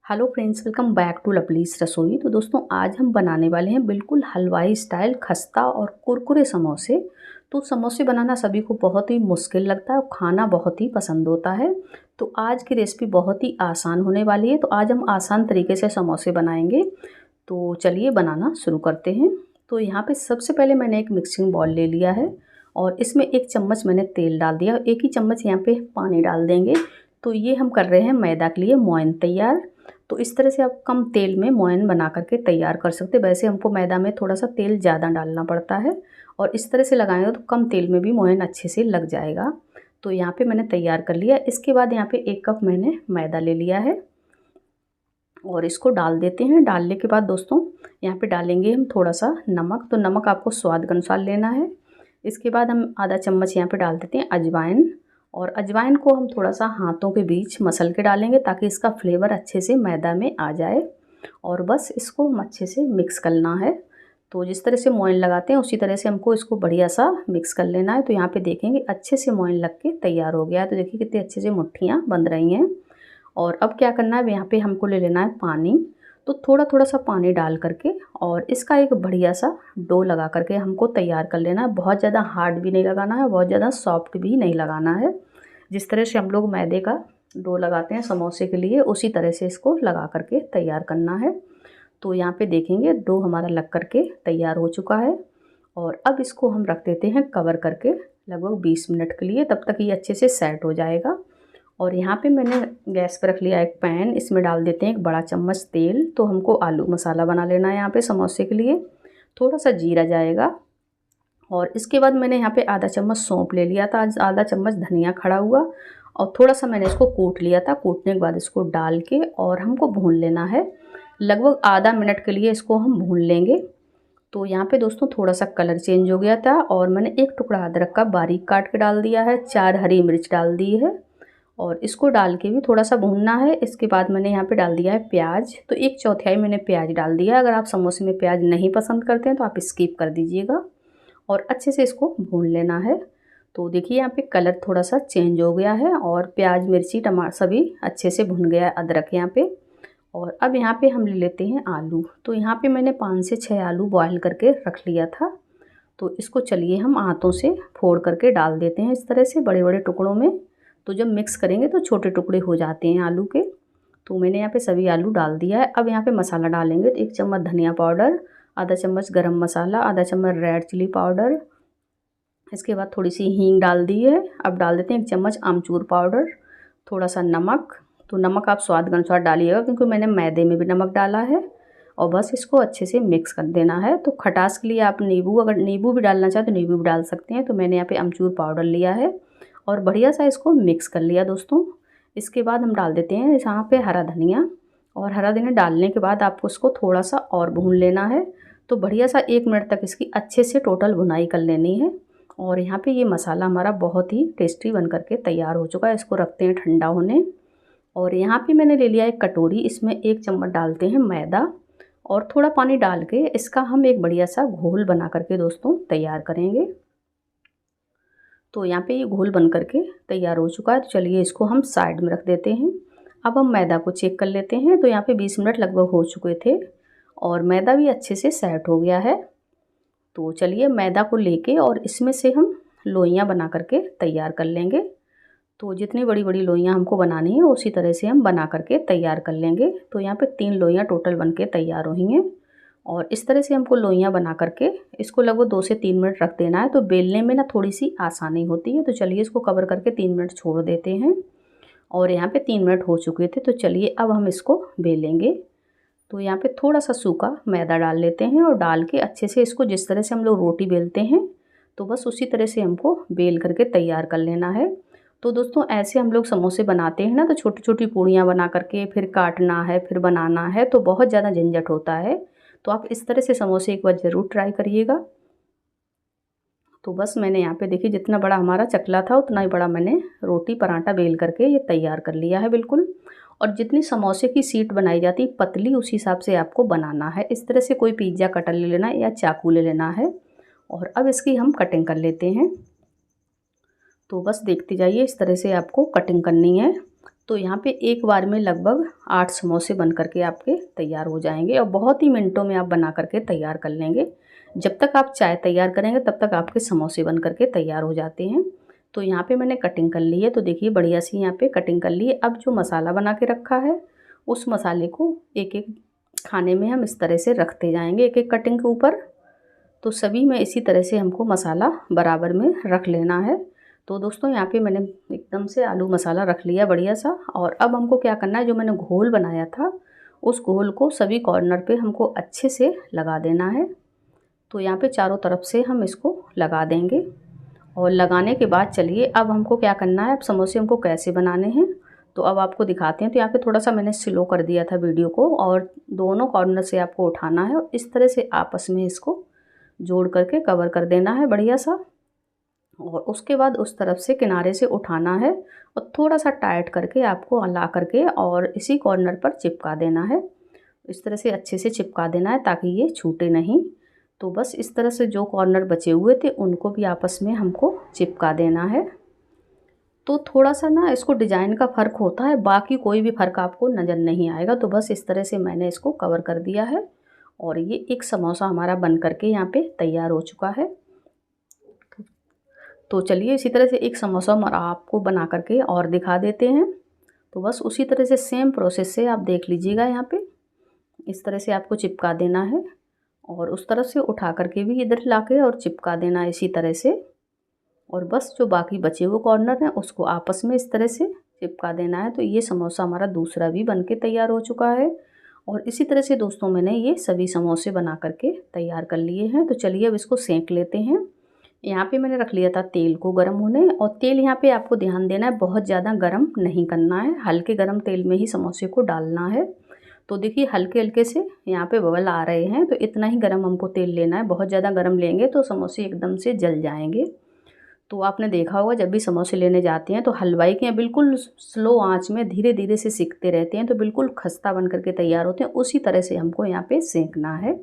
Hello friends, welcome back to Lovely's Rasoi. तो दोस्तों, आज हम बनाने वाले हैं बिल्कुल हलवाई स्टाइल खस्ता और कुरकुरे समोसे। तो समोसे बनाना सभी को बहुत ही मुश्किल लगता है और खाना बहुत ही पसंद होता है। तो आज की रेसिपी बहुत ही आसान होने वाली है। तो आज हम आसान तरीके से समोसे बनाएंगे। तो चलिए बनाना शुरू करते हैं। तो यहाँ पे सबसे पहले मैंने एक मिक्सिंग बाउल ले लिया है और इसमें 1 चम्मच मैंने तेल डाल दिया, 1 ही चम्मच यहाँ पे पानी डाल देंगे। तो ये हम कर रहे हैं मैदा के लिए मोयन तैयार। तो इस तरह से आप कम तेल में मोयन बना करके तैयार कर सकते हैं। वैसे हमको मैदा में थोड़ा सा तेल ज़्यादा डालना पड़ता है और इस तरह से लगाएंगे तो कम तेल में भी मोयन अच्छे से लग जाएगा। तो यहाँ पे मैंने तैयार कर लिया। इसके बाद यहाँ पे 1 कप मैंने मैदा ले लिया है और इसको डाल देते हैं। डालने के बाद दोस्तों यहाँ पे डालेंगे हम थोड़ा सा नमक। तो नमक आपको स्वाद के अनुसार लेना है। इसके बाद हम आधा चम्मच यहाँ पे डाल देते हैं अजवाइन, और अजवाइन को हम थोड़ा सा हाथों के बीच मसल के डालेंगे ताकि इसका फ्लेवर अच्छे से मैदा में आ जाए। और बस इसको हम अच्छे से मिक्स करना है। तो जिस तरह से मोयन लगाते हैं उसी तरह से हमको इसको बढ़िया सा मिक्स कर लेना है। तो यहाँ पे देखेंगे अच्छे से मोयन लग के तैयार हो गया है। तो देखिए कितने अच्छे से मुट्ठियाँ बन रही हैं। और अब क्या करना है, यहाँ पे हमको ले लेना है पानी। तो थोड़ा थोड़ा सा पानी डाल करके और इसका एक बढ़िया सा डो लगा करके हमको तैयार कर लेना है। बहुत ज़्यादा हार्ड भी नहीं लगाना है, बहुत ज़्यादा सॉफ्ट भी नहीं लगाना है। जिस तरह से हम लोग मैदे का डो लगाते हैं समोसे के लिए, उसी तरह से इसको लगा करके तैयार करना है। तो यहाँ पे देखेंगे डो हमारा लग करके तैयार हो चुका है। और अब इसको हम रख देते हैं कवर करके लगभग 20 मिनट के लिए। तब तक ये अच्छे से सेट हो जाएगा। और यहाँ पे मैंने गैस पर रख लिया एक पैन। इसमें डाल देते हैं 1 बड़ा चम्मच तेल। तो हमको आलू मसाला बना लेना है यहाँ पे समोसे के लिए। थोड़ा सा जीरा जाएगा और इसके बाद मैंने यहाँ पे आधा चम्मच सौंफ ले लिया था, आधा चम्मच धनिया खड़ा हुआ, और थोड़ा सा मैंने इसको कूट लिया था। कूटने के बाद इसको डाल के और हमको भून लेना है। लगभग आधा मिनट के लिए इसको हम भून लेंगे। तो यहाँ पे दोस्तों थोड़ा सा कलर चेंज हो गया था और मैंने 1 टुकड़ा अदरक का बारीक काट के डाल दिया है, 4 हरी मिर्च डाल दी है और इसको डाल के भी थोड़ा सा भूनना है। इसके बाद मैंने यहाँ पे डाल दिया है प्याज। तो 1/4 मैंने प्याज डाल दिया। अगर आप समोसे में प्याज नहीं पसंद करते हैं तो आप स्किप कर दीजिएगा। और अच्छे से इसको भून लेना है। तो देखिए यहाँ पे कलर थोड़ा सा चेंज हो गया है और प्याज मिर्ची टमाटर सभी अच्छे से भुन गया है, अदरक यहाँ पे। और अब यहाँ पे हम ले लेते हैं आलू। तो यहाँ पे मैंने 5 से 6 आलू बॉयल करके रख लिया था। तो इसको चलिए हम हाथों से फोड़ करके डाल देते हैं इस तरह से बड़े बड़े टुकड़ों में। तो जब मिक्स करेंगे तो छोटे टुकड़े हो जाते हैं आलू के। तो मैंने यहाँ पे सभी आलू डाल दिया है। अब यहाँ पे मसाला डालेंगे। तो 1 चम्मच धनिया पाउडर, आधा चम्मच गरम मसाला, आधा चम्मच रेड चिली पाउडर। इसके बाद थोड़ी सी हींग डाल दी है। अब डाल देते हैं 1 चम्मच आमचूर पाउडर, थोड़ा सा नमक। तो नमक आप स्वाद के अनुसार डालिएगा क्योंकि मैंने मैदे में भी नमक डाला है। और बस इसको अच्छे से मिक्स कर देना है। तो खटास के लिए आप नींबू, अगर नींबू भी डालना चाहें तो नींबू भी डाल सकते हैं। तो मैंने यहाँ पे अमचूर पाउडर लिया है और बढ़िया सा इसको मिक्स कर लिया दोस्तों। इसके बाद हम डाल देते हैं यहाँ पे हरा धनिया। और हरा धनिया डालने के बाद आपको उसको थोड़ा सा और भून लेना है। तो बढ़िया सा 1 मिनट तक इसकी अच्छे से टोटल भुनाई कर लेनी है। और यहाँ पे ये मसाला हमारा बहुत ही टेस्टी बन करके तैयार हो चुका है। इसको रखते हैं ठंडा होने। और यहाँ पे मैंने ले लिया एक कटोरी, इसमें 1 चम्मच डालते हैं मैदा और थोड़ा पानी डाल के इसका हम एक बढ़िया सा घोल बना करके दोस्तों तैयार करेंगे। तो यहाँ पे ये घोल बन करके तैयार हो चुका है। तो चलिए इसको हम साइड में रख देते हैं। अब हम मैदा को चेक कर लेते हैं। तो यहाँ पे 20 मिनट लगभग हो चुके थे और मैदा भी अच्छे से सेट हो गया है। तो चलिए मैदा को लेके और इसमें से हम लोइयाँ बना करके तैयार कर लेंगे। तो जितनी बड़ी बड़ी लोइयाँ हमको बनानी है उसी तरह से हम बना करके तैयार कर लेंगे। तो यहाँ पे 3 लोइयाँ टोटल बन के तैयार हुई हैं। और इस तरह से हमको लोइयाँ बना करके इसको लगभग 2 से 3 मिनट रख देना है। तो बेलने में ना थोड़ी सी आसानी होती है। तो चलिए इसको कवर करके 3 मिनट छोड़ देते हैं। और यहाँ पे 3 मिनट हो चुके थे। तो चलिए अब हम इसको बेलेंगे। तो यहाँ पे थोड़ा सा सूखा मैदा डाल लेते हैं और डाल के अच्छे से इसको जिस तरह से हम लोग रोटी बेलते हैं तो बस उसी तरह से हमको बेल करके तैयार कर लेना है। तो दोस्तों ऐसे हम लोग समोसे बनाते हैं ना, तो छोटी छोटी पूड़ियाँ बना करके फिर काटना है, फिर बनाना है, तो बहुत ज़्यादा झंझट होता है। तो आप इस तरह से समोसे एक बार ज़रूर ट्राई करिएगा। तो बस मैंने यहाँ पे देखिए जितना बड़ा हमारा चकला था उतना ही बड़ा मैंने रोटी पराठा बेल करके ये तैयार कर लिया है बिल्कुल। और जितनी समोसे की शीट बनाई जाती है पतली, उस हिसाब से आपको बनाना है। इस तरह से कोई पिज्ज़ा कटर ले लेना है या चाकू ले लेना है। और अब इसकी हम कटिंग कर लेते हैं। तो बस देखते जाइए, इस तरह से आपको कटिंग करनी है। तो यहाँ पे एक बार में लगभग 8 समोसे बन करके आपके तैयार हो जाएंगे और बहुत ही मिनटों में आप बना करके तैयार कर लेंगे। जब तक आप चाय तैयार करेंगे तब तक आपके समोसे बन करके तैयार हो जाते हैं। तो यहाँ पे मैंने कटिंग कर ली है, तो देखिए बढ़िया सी यहाँ पे कटिंग कर ली है। अब जो मसाला बना के रखा है उस मसाले को एक एक खाने में हम इस तरह से रखते जाएंगे, एक एक कटिंग के ऊपर। तो सभी में इसी तरह से हमको मसाला बराबर में रख लेना है। तो दोस्तों यहाँ पे मैंने एकदम से आलू मसाला रख लिया बढ़िया सा। और अब हमको क्या करना है, जो मैंने घोल बनाया था उस घोल को सभी कॉर्नर पे हमको अच्छे से लगा देना है। तो यहाँ पे चारों तरफ से हम इसको लगा देंगे। और लगाने के बाद चलिए अब हमको क्या करना है, अब समोसे हमको कैसे बनाने हैं तो अब आपको दिखाते हैं। तो यहाँ पे थोड़ा सा मैंने स्लो कर दिया था वीडियो को, और दोनों कॉर्नर से आपको उठाना है और इस तरह से आपस में इसको जोड़ करके कवर कर देना है बढ़िया सा। और उसके बाद उस तरफ से किनारे से उठाना है और थोड़ा सा टाइट करके आपको ला करके और इसी कॉर्नर पर चिपका देना है। इस तरह से अच्छे से चिपका देना है ताकि ये छूटे नहीं। तो बस इस तरह से जो कॉर्नर बचे हुए थे उनको भी आपस में हमको चिपका देना है। तो थोड़ा सा ना इसको डिज़ाइन का फ़र्क होता है, बाकी कोई भी फ़र्क आपको नज़र नहीं आएगा। तो बस इस तरह से मैंने इसको कवर कर दिया है और ये एक समोसा हमारा बन करके यहाँ पे तैयार हो चुका है। तो चलिए इसी तरह से एक समोसा आपको बना करके और दिखा देते हैं। तो बस उसी तरह से सेम प्रोसेस से आप देख लीजिएगा। यहाँ पे इस तरह से आपको चिपका देना है और उस तरफ से उठा करके भी इधर लाके और चिपका देना है इसी तरह से। और बस जो बाकी बचे हुए कॉर्नर हैं उसको आपस में इस तरह से चिपका देना है। तो ये समोसा हमारा दूसरा भी बन के तैयार हो चुका है। और इसी तरह से दोस्तों मैंने ये सभी समोसे बना करके तैयार कर लिए हैं। तो चलिए अब इसको सेंक लेते हैं। यहाँ पे मैंने रख लिया था तेल को गर्म होने, और तेल यहाँ पे आपको ध्यान देना है बहुत ज़्यादा गर्म नहीं करना है, हल्के गर्म तेल में ही समोसे को डालना है। तो देखिए हल्के हल्के से यहाँ पे बबल आ रहे हैं, तो इतना ही गर्म हमको तेल लेना है। बहुत ज़्यादा गर्म लेंगे तो समोसे एकदम से जल जाएंगे। तो आपने देखा होगा जब भी समोसे लेने जाते हैं तो हलवाई के यहाँ बिल्कुल स्लो आंच में धीरे धीरे से सेकते रहते हैं, तो बिल्कुल खस्ता बन करके तैयार होते हैं। उसी तरह से हमको यहाँ पे सेंकना है।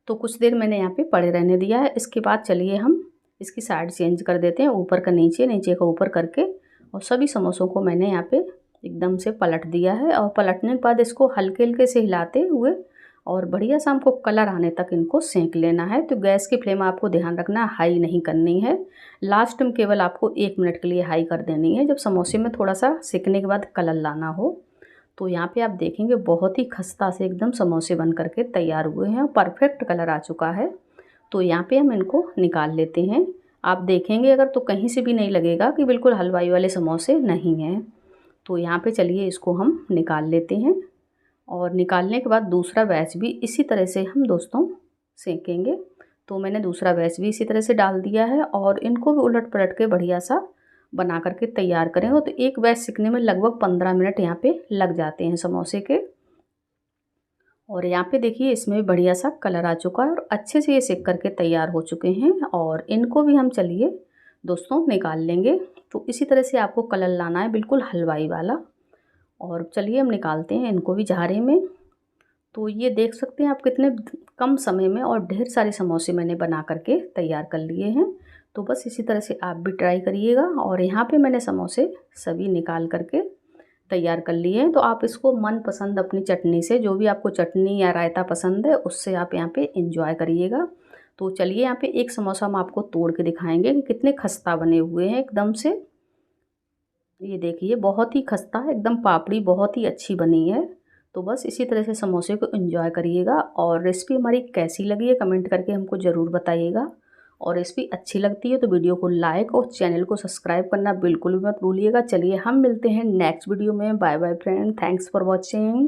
तो कुछ देर मैंने यहाँ पे पड़े रहने दिया है। इसके बाद चलिए हम इसकी साइड चेंज कर देते हैं, ऊपर का नीचे, नीचे का ऊपर करके। और सभी समोसों को मैंने यहाँ पे एकदम से पलट दिया है। और पलटने के बाद इसको हल्के हल्के से हिलाते हुए और बढ़िया सा हमको कलर आने तक इनको सेंक लेना है। तो गैस की फ्लेम आपको ध्यान रखना हाई नहीं करनी है, लास्ट में केवल आपको 1 मिनट के लिए हाई कर देनी है, जब समोसे में थोड़ा सा सेकने के बाद कलर लाना हो। तो यहाँ पे आप देखेंगे बहुत ही खस्ता से एकदम समोसे बन करके तैयार हुए हैं, परफेक्ट कलर आ चुका है। तो यहाँ पे हम इनको निकाल लेते हैं। आप देखेंगे अगर तो कहीं से भी नहीं लगेगा कि बिल्कुल हलवाई वाले समोसे नहीं हैं। तो यहाँ पे चलिए इसको हम निकाल लेते हैं। और निकालने के बाद दूसरा बैच भी इसी तरह से हम दोस्तों सेकेंगे। तो मैंने दूसरा बैच भी इसी तरह से डाल दिया है और इनको भी उलट पलट के बढ़िया सा बना करके तैयार करेंगे। तो एक बैच सिकने में लगभग 15 मिनट यहाँ पे लग जाते हैं समोसे के। और यहाँ पे देखिए इसमें भी बढ़िया सा कलर आ चुका है और अच्छे से ये सिक करके तैयार हो चुके हैं। और इनको भी हम चलिए दोस्तों निकाल लेंगे। तो इसी तरह से आपको कलर लाना है बिल्कुल हलवाई वाला। और चलिए हम निकालते हैं इनको भी झारे में। तो ये देख सकते हैं आप कितने कम समय में और ढेर सारे समोसे मैंने बना करके तैयार कर लिए हैं। तो बस इसी तरह से आप भी ट्राई करिएगा। और यहाँ पे मैंने समोसे सभी निकाल करके तैयार कर लिए हैं। तो आप इसको मनपसंद अपनी चटनी से, जो भी आपको चटनी या रायता पसंद है उससे आप यहाँ पे एंजॉय करिएगा। तो चलिए यहाँ पे एक समोसा हम आपको तोड़ के दिखाएंगे कि कितने खस्ता बने हुए हैं एकदम से। ये देखिए बहुत ही खस्ता है, एकदम पापड़ी बहुत ही अच्छी बनी है। तो बस इसी तरह से समोसे को एंजॉय करिएगा। और रेसिपी हमारी कैसी लगी है कमेंट करके हमको ज़रूर बताइएगा। और रेसिपी अच्छी लगती है तो वीडियो को लाइक और चैनल को सब्सक्राइब करना बिल्कुल भी मत भूलिएगा। चलिए हम मिलते हैं नेक्स्ट वीडियो में। Bye bye friend, thanks for watching.